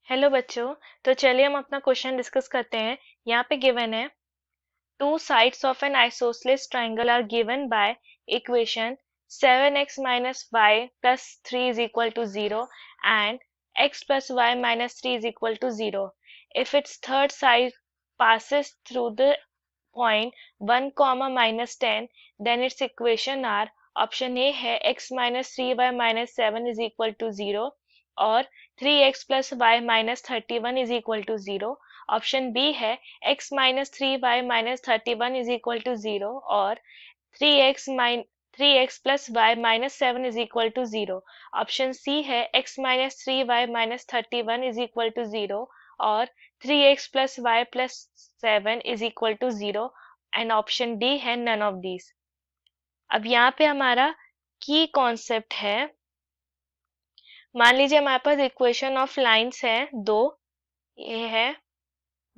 Hello बच्चों। तो चलिए हम अपना क्वेश्चन डिस्कस करते हैं। यहाँ पे गिवन है two sides of an isosceles triangle are given by equation 7x minus y plus 3 is equal to 0 and x plus y minus 3 is equal to 0. If its third side passes through the point 1 comma minus 10, then its equation are option A है x minus 3y minus 7 is equal to 0 और 3x plus y minus 31 is equal to 0. Option B है x minus 3y minus 31 is equal to 0 और 3x plus y minus 7 is equal to 0. Option C है x minus 3y minus 31 is equal to 0 और 3x plus y plus 7 is equal to 0 and option D है none of these. अब यहाँ पे हमारा की concept है, मान लीजिए हमारे पास इक्वेशन ऑफ लाइंस है दो. ये है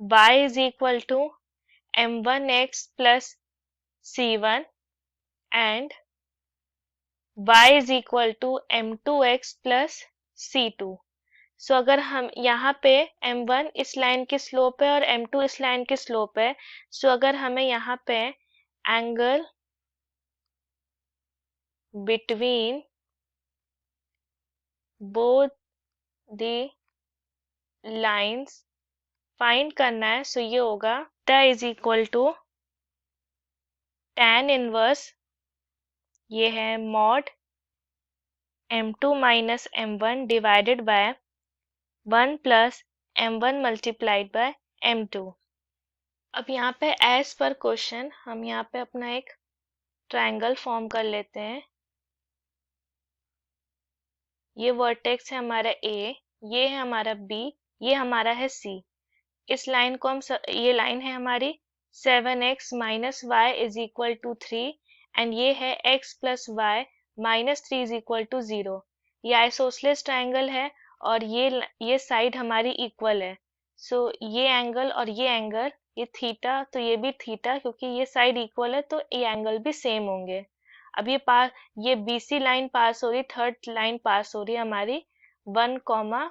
y is equal to m1x plus c1 and y is equal to m2x plus c2. So अगर हम यहाँ पे m1 इस लाइन की स्लोप है और m2 इस लाइन की स्लोप है, सो अगर हमें यहाँ पे angle between both the lines find करना है, सो ये होगा theta is equal to tan inverse, ये है mod m2 minus m1 divided by 1 plus m1 multiplied by m2. अब यहाँ पे एज पर क्वेश्चन हम यहाँ पे अपना एक ट्रायंगल फॉर्म कर लेते हैं. ये वर्टेक्स है हमारा A, ये है हमारा B, ये हमारा है C. इस लाइन को हम ये लाइन है हमारी 7x minus y is equal to 3 and ये है x plus y minus 3 is equal to 0. ये आइसोसेलेस ट्रायंगल है और ये साइड हमारी इक्वल है. सो ये एंगल और ये एंगल, ये थीटा तो ये भी थीटा, क्योंकि ये साइड इक्वल है तो ये एंगल भी सेम होंगे. अब ये BC लाइन पास हो रही, थर्ड लाइन पास हो रही है हमारी 1 कॉमा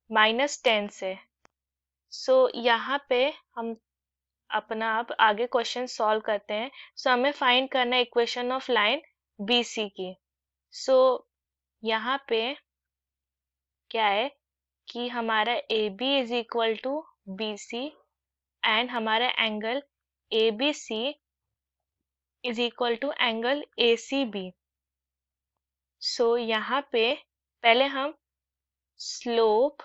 माइनस 10 से. सो यहाँ पे हम अपना अब आगे क्वेश्चन सॉल्व करते हैं. सो हमें फाइंड करना है इक्वेशन ऑफ लाइन BC की. सो यहाँ पे क्या है कि हमारा AB is equal to BC and हमारा angle ABC is equal to angle ACB. So यहाँ पे पहले हम स्लोप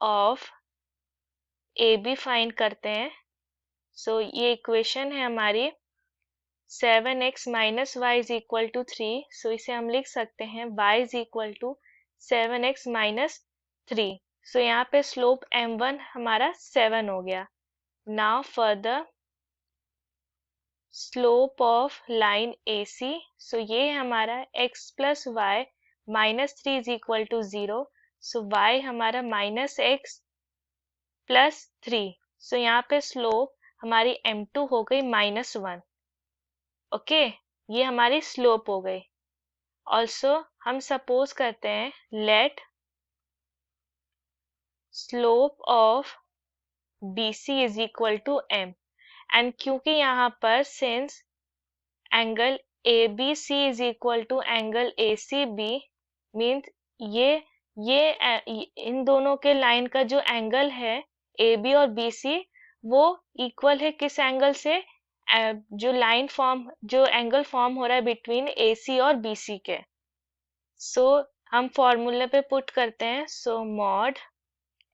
ऑफ AB फाइंड करते हैं. सो ये इक्वेशन है हमारी 7x minus y is equal to 3. So इसे हम लिख सकते हैं y is equal to 7x minus 3. So यहाँ पे स्लोप m1 हमारा 7 हो गया. Now further slope of line AC, so ये हमारा x plus y minus 3 is equal to 0. So y हमारा माइनस x प्लस 3. सो यहाँ पे स्लोप हमारी m2 हो गई माइनस 1. ओके, ये हमारी स्लोप हो गई. ऑल्सो हम सपोज करते हैं let slope of BC is equal to m and क्योंकि यहाँ पर since angle ABC is equal to angle ACB means ये इन दोनों के लाइन का जो एंगल है AB और BC वो इक्वल है किस एंगल से, जो एंगल फॉर्म हो रहा है बिटवीन AC और BC के. सो हम फॉर्मूले पे पुट करते हैं. So mod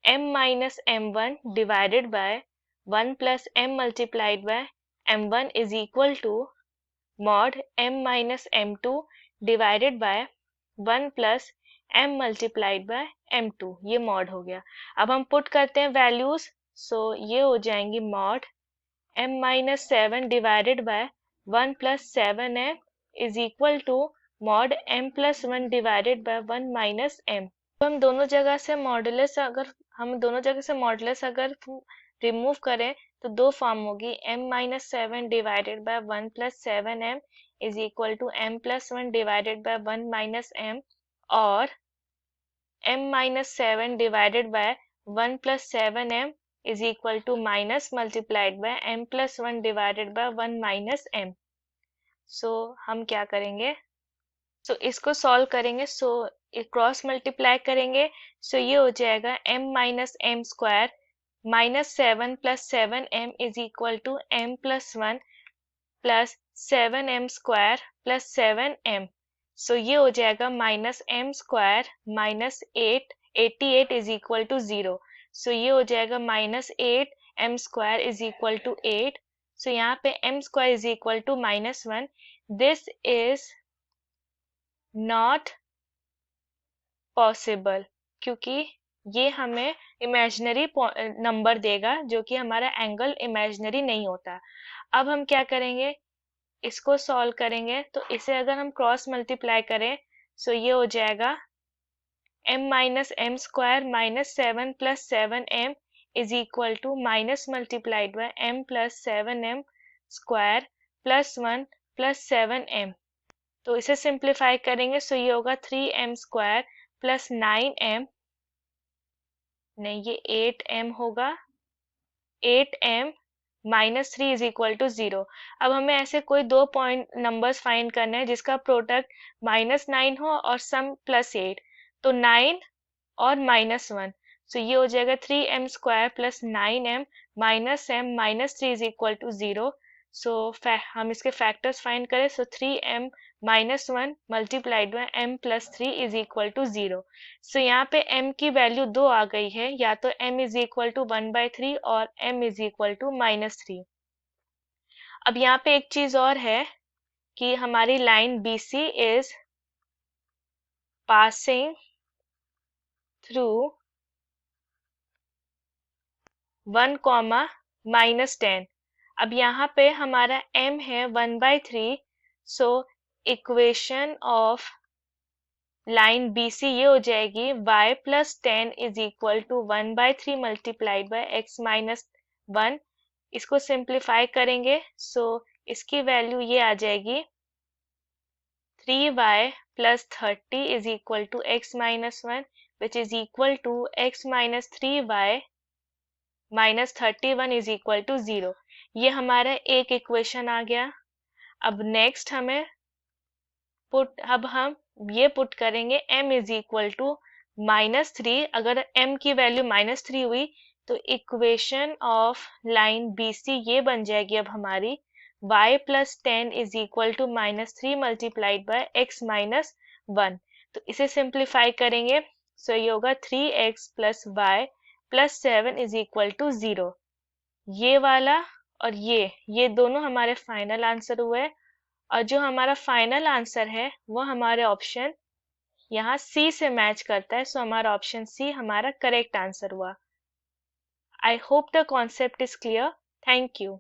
m minus m1 divided by 1 plus m multiplied by m1 is equal to mod m minus m2 divided by 1 plus m multiplied by m2. ये मॉड हो गया. अब हम पुट करते हैं वैल्यूज. सो ये हो जाएंगी mod m minus 7 divided by 1 plus 7m is equal to mod m plus 1 divided by 1 minus m. तो हम दोनों जगह से मॉडुलस अगर रिमूव करें तो दो फॉर्म होगी, m minus 7 divided by 1 plus 7m is equal to m plus 1 divided by 1 minus m और m minus 7 divided by 1 plus 7m is equal to minus multiplied by m plus 1 divided by 1 minus m. सो हम क्या करेंगे, सो इसको solve करेंगे, so cross multiply करेंगे, so ये हो जाएगा m minus m square minus 7 plus 7m is equal to m plus 1 plus 7m square plus 7m. So ये हो जाएगा minus m square minus 88 is equal to 0. So ये हो जाएगा minus 8m square is equal to 8. So यहाँ पे m square is equal to minus 1. This is not possible क्योंकि ये हमें इमेजिनरी नंबर देगा जो कि हमारा एंगल इमेजिनरी नहीं होता. अब हम क्या करेंगे, इसको सॉल्व करेंगे, तो इसे अगर हम क्रॉस मल्टीप्लाई करें सो ये हो जाएगा m minus m square minus 7 plus 7m is equal to minus multiplied by m plus 7m square plus 1 plus 7m. तो इसे सिंप्लीफाई करेंगे सो ये होगा 3m स्क्वायर प्लस 9m, नहीं ये 8m होगा, 8m minus 3 is equal to 0. अब हमें ऐसे कोई दो पॉइंट नंबर्स फाइंड करने हैं जिसका प्रोडक्ट माइनस 9 हो और सम प्लस 8. तो 9 और माइनस 1, सो ये हो जाएगा 3m square plus 9m minus m minus 3 is equal to 0. So हम इसके फैक्टर्स फाइंड करें, so 3m minus 1 multiplied by m plus 3 is equal to 0. So यहाँ पे m की वैल्यू 2 आ गई है, या तो m इज इक्वल टू 1/3 और m is equal to minus 3. अब यहाँ पे एक चीज और है कि हमारी line BC is passing through 1, minus 10. अब यहाँ पे हमारा m है 1/3. So equation of line BC ये हो जाएगी y plus 10 is equal to 1/3 multiplied by x minus 1. इसको सिंप्लीफाई करेंगे सो इसकी वैल्यू ये आ जाएगी 3y plus 30 is equal to x minus 1 which is equal to x minus 3y minus 31 is equal to 0. ये हमारा एक इक्वेशन आ गया. अब नेक्स्ट हमें हम ये पुट करेंगे m is equal to minus 3. अगर m की वैल्यू माइनस 3 हुई तो इक्वेशन ऑफ लाइन BC ये बन जाएगी अब हमारी y plus 10 is equal to minus 3 multiplied by x minus 1. तो इसे सिंप्लीफाई करेंगे सो ये होगा 3x plus y plus 7 is equal to 0. ये वाला और ये दोनों हमारे फाइनल आंसर हुए, और जो हमारा फाइनल आंसर है वो हमारे ऑप्शन यहाँ C से मैच करता है. सो हमारा ऑप्शन C हमारा करेक्ट आंसर हुआ. I hope the concept is clear. Thank you.